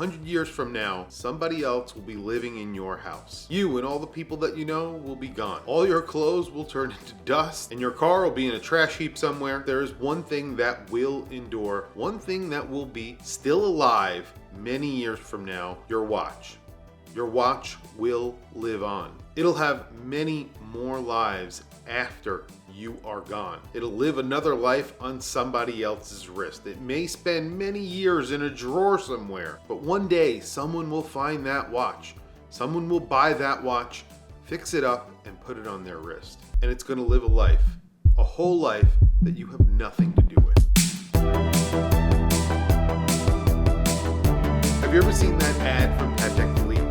100 years from now, somebody else will be living in your house. You and all the people that you know will be gone. All your clothes will turn into dust, and your car will be in a trash heap somewhere. There is one thing that will endure, one thing that will be still alive many years from now: your watch. Your watch will live on. It'll have many more lives after you are gone. It'll live another life on somebody else's wrist. It may spend many years in a drawer somewhere, but one day someone will find that watch. Someone will buy that watch, fix it up, and put it on their wrist. And it's going to live a whole life that you have nothing to do with. Have you ever seen that ad from Patek Philippe?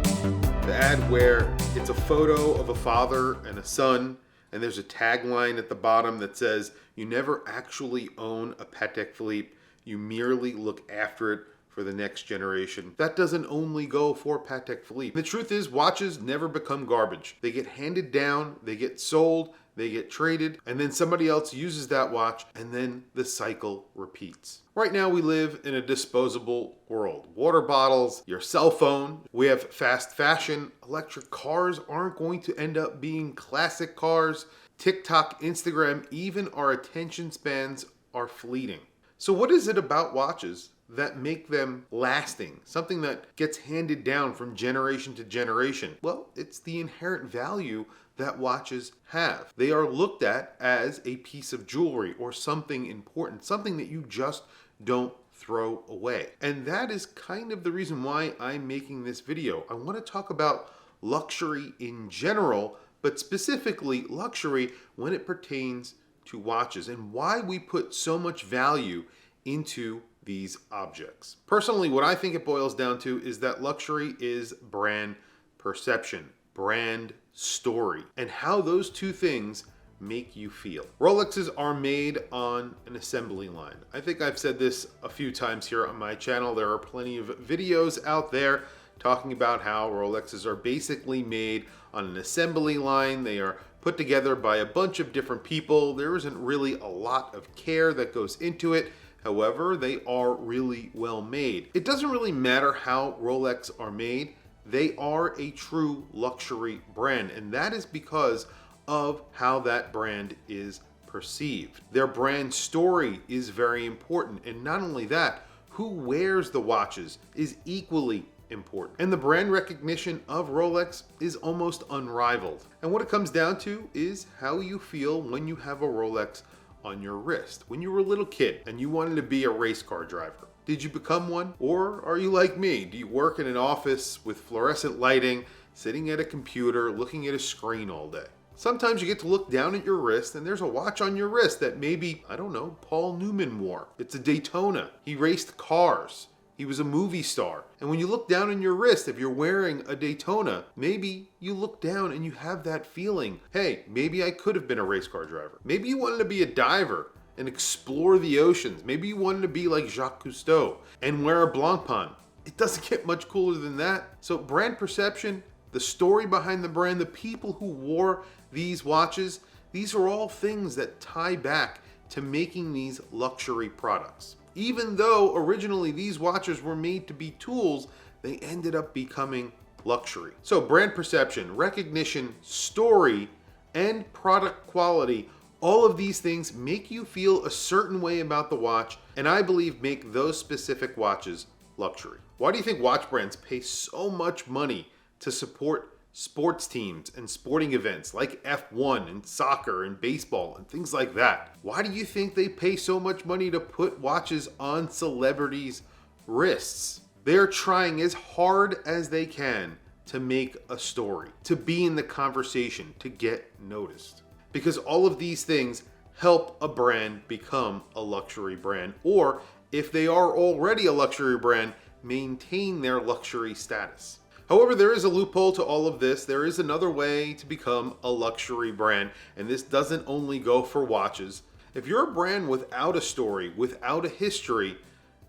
The ad where it's a photo of a father and a son, and there's a tagline at the bottom that says, "You never actually own a Patek Philippe, you merely look after it for the next generation." That doesn't only go for Patek Philippe. The truth is, watches never become garbage. They get handed down, they get sold, they get traded, and then somebody else uses that watch, and then the cycle repeats. Right now we live in a disposable world. Water bottles, your cell phone, we have fast fashion. Electric cars aren't going to end up being classic cars. TikTok, Instagram, even our attention spans are fleeting. So what is it about watches that make them lasting? Something that gets handed down from generation to generation? Well, it's the inherent value that watches have. They are looked at as a piece of jewelry or something important, something that you just don't throw away. And that is kind of the reason why I'm making this video. I want to talk about luxury in general, but specifically luxury when it pertains to watches and why we put so much value into these objects. Personally, what I think it boils down to is that luxury is brand perception, brand story, and how those two things make you feel. Rolexes are made on an assembly line. I think I've said this a few times here on my channel. There are plenty of videos out there talking about how Rolexes are basically made on an assembly line. They are put together by a bunch of different people. There isn't really a lot of care that goes into it. However, they are really well made. It doesn't really matter how Rolex are made. They are a true luxury brand, and that is because of how that brand is perceived. Their brand story is very important, and not only that, who wears the watches is equally important. And the brand recognition of Rolex is almost unrivaled. And what it comes down to is how you feel when you have a Rolex on your wrist. When you were a little kid and you wanted to be a race car driver, did you become one? Or are you like me? Do you work in an office with fluorescent lighting, sitting at a computer, looking at a screen all day? Sometimes you get to look down at your wrist and there's a watch on your wrist that maybe, I don't know, Paul Newman wore. It's a Daytona. He raced cars. He was a movie star. And when you look down on your wrist, if you're wearing a Daytona, maybe you look down and you have that feeling, hey, maybe I could have been a race car driver. Maybe you wanted to be a diver and explore the oceans. Maybe you wanted to be like Jacques Cousteau and wear a Blancpain. It doesn't get much cooler than that. So brand perception, the story behind the brand, the people who wore these watches, these are all things that tie back to making these luxury products. Even though originally these watches were made to be tools, they ended up becoming luxury. So brand perception, recognition, story, and product quality, all of these things make you feel a certain way about the watch, and I believe make those specific watches luxury. Why do you think watch brands pay so much money to support sports teams and sporting events like F1 and soccer and baseball and things like that? Why do you think they pay so much money to put watches on celebrities' wrists? They're trying as hard as they can to make a story, to be in the conversation, to get noticed. Because all of these things help a brand become a luxury brand, or if they are already a luxury brand, maintain their luxury status. However, there is a loophole to all of this. There is another way to become a luxury brand, and this doesn't only go for watches. If you're a brand without a story, without a history,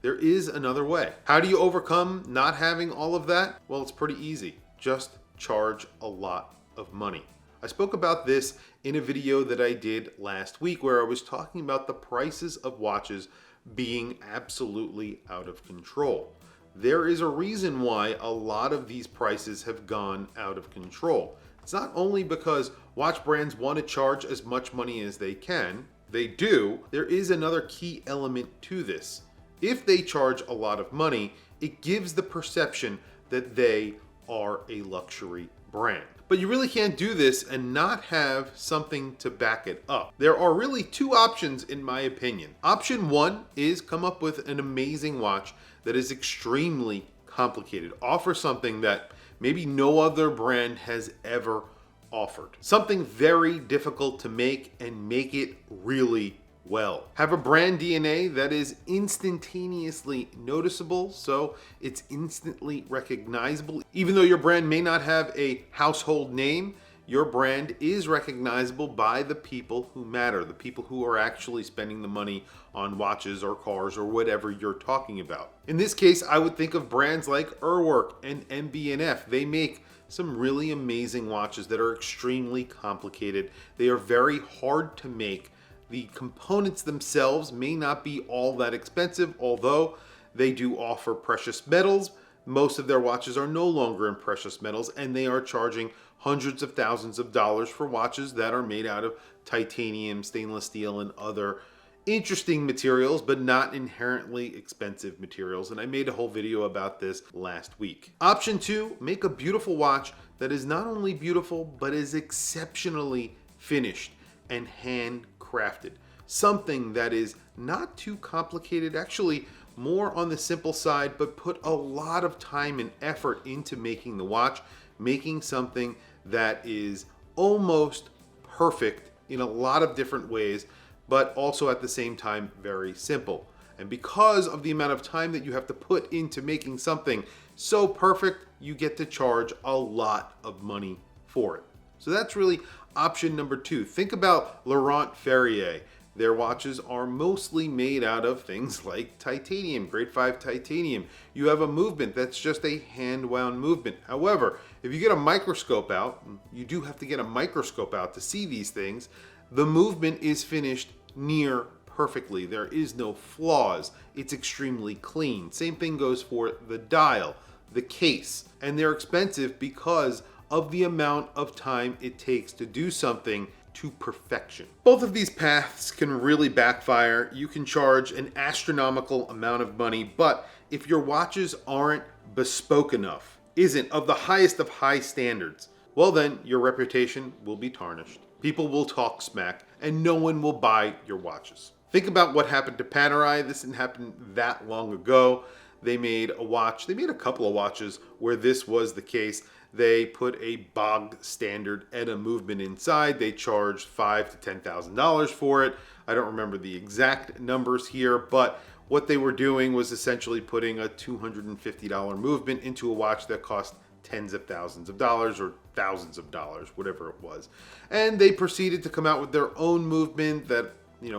there is another way. How do you overcome not having all of that? Well, it's pretty easy. Just charge a lot of money. I spoke about this in a video that I did last week where I was talking about the prices of watches being absolutely out of control. there is a reason why a lot of these prices have gone out of control. It's not only because watch brands want to charge as much money as they can. They do. There is another key element to this. If they charge a lot of money, it gives the perception that they are a luxury brand. But you really can't do this and not have something to back it up. There are really two options in my opinion. Option one is come up with an amazing watch that is extremely complicated. Offer something that maybe no other brand has ever offered. Something very difficult to make and make it really well. Have a brand DNA that is instantaneously noticeable, so it's instantly recognizable. Even though your brand may not have a household name, your brand is recognizable by the people who matter, the people who are actually spending the money on watches or cars or whatever you're talking about. In this case, I would think of brands like Urwerk and MB&F. They make some really amazing watches that are extremely complicated. They are very hard to make. The components themselves may not be all that expensive, although they do offer precious metals. Most of their watches are no longer in precious metals, and they are charging hundreds of thousands of dollars for watches that are made out of titanium, stainless steel, and other interesting materials, but not inherently expensive materials. And I made a whole video about this last week. Option two, make a beautiful watch that is not only beautiful, but is exceptionally finished and handcrafted. Something that is not too complicated, actually more on the simple side, but put a lot of time and effort into making the watch, making something that is almost perfect in a lot of different ways, but also at the same time very simple. And because of the amount of time that you have to put into making something so perfect, you get to charge a lot of money for it. So that's really option number two. Think about Laurent Ferrier. Their watches are mostly made out of things like titanium, grade 5 titanium. You have a movement that's just a hand-wound movement. However, if you get a microscope out, you do have to get a microscope out to see these things, the movement is finished near perfectly. There is no flaws. It's extremely clean. Same thing goes for the dial, the case, and they're expensive because of the amount of time it takes to do something to perfection. Both of these paths can really backfire. You can charge an astronomical amount of money, but if your watches aren't bespoke enough, isn't of the highest of high standards, well then your reputation will be tarnished. People will talk smack and no one will buy your watches. Think about what happened to Panerai. This didn't happen that long ago. They made a couple of watches where this was the case. They put a bog standard ETA movement inside. They charged $5,000 to $10,000 for it. I don't remember the exact numbers here, but what they were doing was essentially putting a $250 movement into a watch that cost tens of thousands of dollars or thousands of dollars, whatever it was. And they proceeded to come out with their own movement that,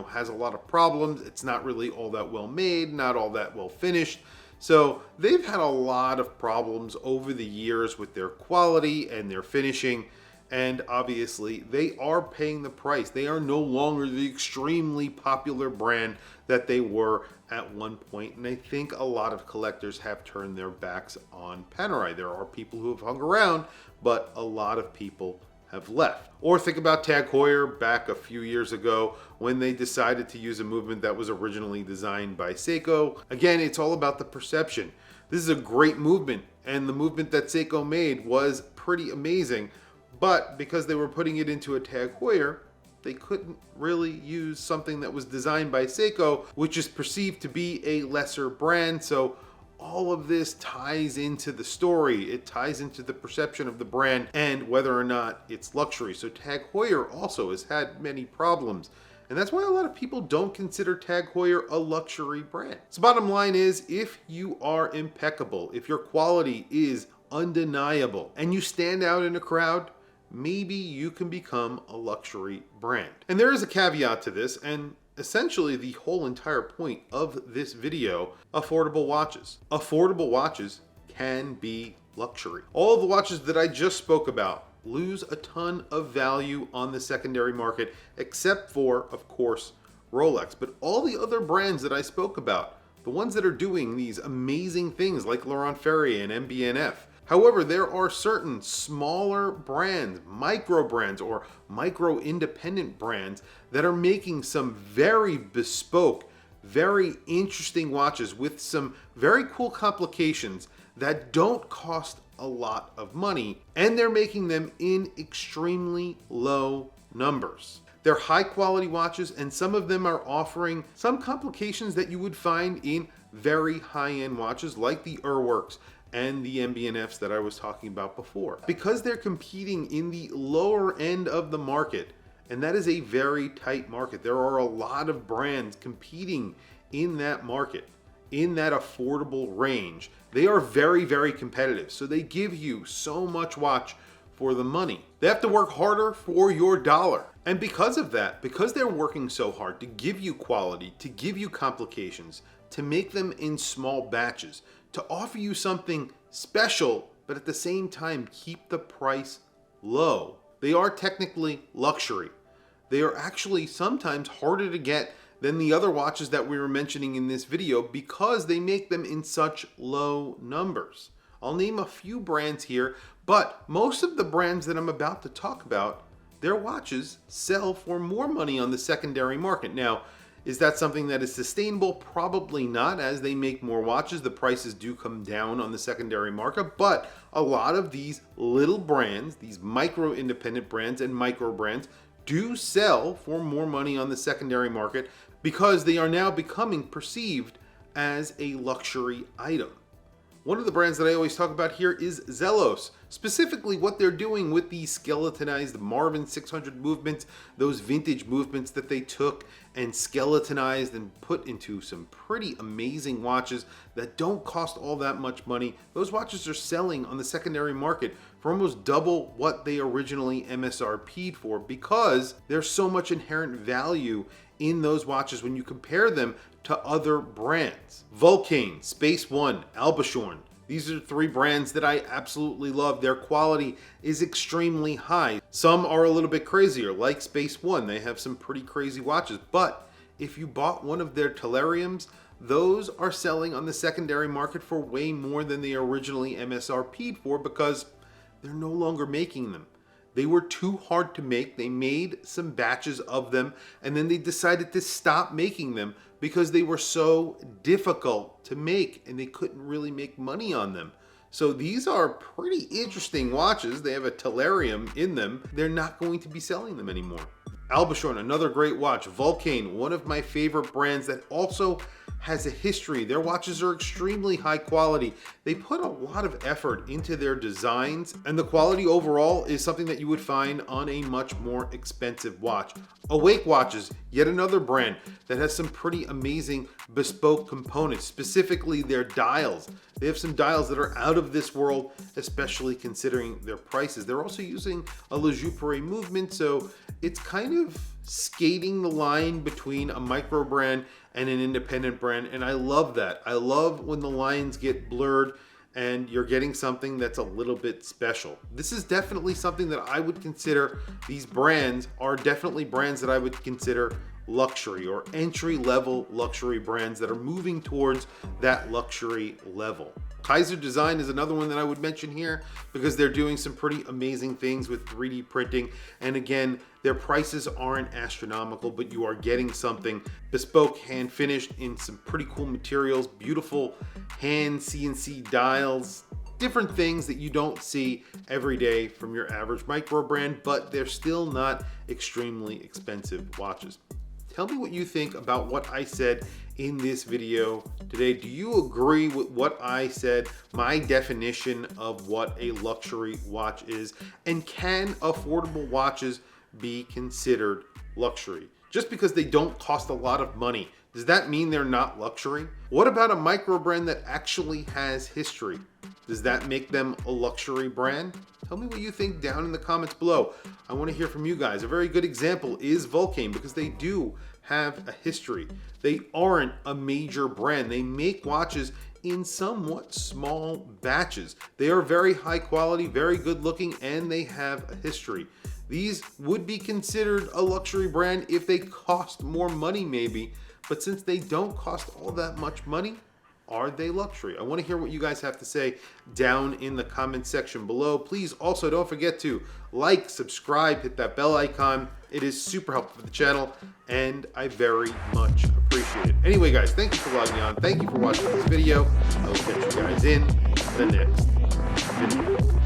has a lot of problems. It's not really all that well made, not all that well finished. So they've had a lot of problems over the years with their quality and their finishing, and obviously they are paying the price. They are no longer the extremely popular brand that they were at one point, and I think a lot of collectors have turned their backs on Panerai. There are people who have hung around, but a lot of people have left. Or think about Tag Heuer back a few years ago when they decided to use a movement that was originally designed by Seiko. Again, it's all about the perception. This is a great movement, and the movement that Seiko made was pretty amazing, but because they were putting it into a Tag Heuer, they couldn't really use something that was designed by Seiko, which is perceived to be a lesser brand. So all of this ties into the story. It ties into the perception of the brand and whether or not it's luxury. So Tag Heuer also has had many problems. And that's why a lot of people don't consider Tag Heuer a luxury brand. So bottom line is, if you are impeccable, if your quality is undeniable, and you stand out in a crowd, maybe you can become a luxury brand. And there is a caveat to this, and essentially the whole entire point of this video: affordable watches. Affordable watches can be luxury. All of the watches that I just spoke about lose a ton of value on the secondary market, except for, of course, Rolex. But all the other brands that I spoke about the ones that are doing these amazing things like Laurent Ferrier and MBNF. However, there are certain smaller brands, micro brands, or micro independent brands that are making some very bespoke, very interesting watches with some very cool complications that don't cost a lot of money, and they're making them in extremely low numbers. They're high quality watches, and some of them are offering some complications that you would find in very high-end watches like the Urwerks and the MBNFs that I was talking about before. Because they're competing in the lower end of the market, and that is a very tight market. There are a lot of brands competing in that market, in that affordable range. They are very, very competitive. So they give you so much watch for the money. They have to work harder for your dollar. And because of that, because they're working so hard to give you quality, to give you complications, to make them in small batches, to offer you something special, but at the same time keep the price low. They are technically luxury. They are actually sometimes harder to get than the other watches that we were mentioning in this video because they make them in such low numbers. I'll name a few brands here, but most of the brands that I'm about to talk about, their watches sell for more money on the secondary market. Now, is that something that is sustainable? Probably not. As they make more watches, the prices do come down on the secondary market, but a lot of these little brands, these micro independent brands and micro brands, do sell for more money on the secondary market because they are now becoming perceived as a luxury item. One of the brands that I always talk about here is Zelos, specifically what they're doing with the skeletonized Marvin 600 movements, those vintage movements that they took and skeletonized and put into some pretty amazing watches that don't cost all that much money. Those watches are selling on the secondary market for almost double what they originally MSRP'd for because there's so much inherent value in those watches when you compare them to other brands. Vulcain, Space One, Albatross. These are three brands that I absolutely love. Their quality is extremely high. Some are a little bit crazier, like Space One. They have some pretty crazy watches. But if you bought one of their Telluriums, those are selling on the secondary market for way more than they originally MSRP'd for because they're no longer making them. They were too hard to make. They made some batches of them and then they decided to stop making them because they were so difficult to make and they couldn't really make money on them. So these are pretty interesting watches. They have a tellurium in them. They're not going to be selling them anymore. Albatross, another great watch. Vulcain, one of my favorite brands that also has a history. Their watches are extremely high quality. They put a lot of effort into their designs, and the quality overall is something that you would find on a much more expensive watch. Awake Watches, yet another brand that has some pretty amazing bespoke components, specifically their dials. They have some dials that are out of this world, especially considering their prices. They're also using a Le Jouperet movement, so it's kind of skating the line between a micro brand and an independent brand, and I love that. I love when the lines get blurred and you're getting something that's a little bit special. This is definitely something that I would consider, these brands are definitely brands that I would consider luxury or entry-level luxury brands that are moving towards that luxury level. Kaiser Design is another one that I would mention here because they're doing some pretty amazing things with 3D printing. And again, their prices aren't astronomical, but you are getting something bespoke, hand finished in some pretty cool materials, beautiful hand CNC dials, different things that you don't see every day from your average micro brand, but they're still not extremely expensive watches. Tell me what you think about what I said in this video today. Do you agree with what I said, my definition of what a luxury watch is? And can affordable watches be considered luxury? Just because they don't cost a lot of money, does that mean they're not luxury? What about a micro brand that actually has history? Does that make them a luxury brand? Tell me what you think down in the comments below. I want to hear from you guys. A very good example is Vulcain because they do have a history. They aren't a major brand. They make watches in somewhat small batches. They are very high quality, very good looking, and they have a history. These would be considered a luxury brand if they cost more money maybe, but since they don't cost all that much money, are they luxury? I want to hear what you guys have to say down in the comment section below. Please also don't forget to like, subscribe, hit that bell icon. It is super helpful for the channel, and I very much appreciate it. Anyway, guys, thank you for logging on. Thank you for watching this video. I will catch you guys in the next video.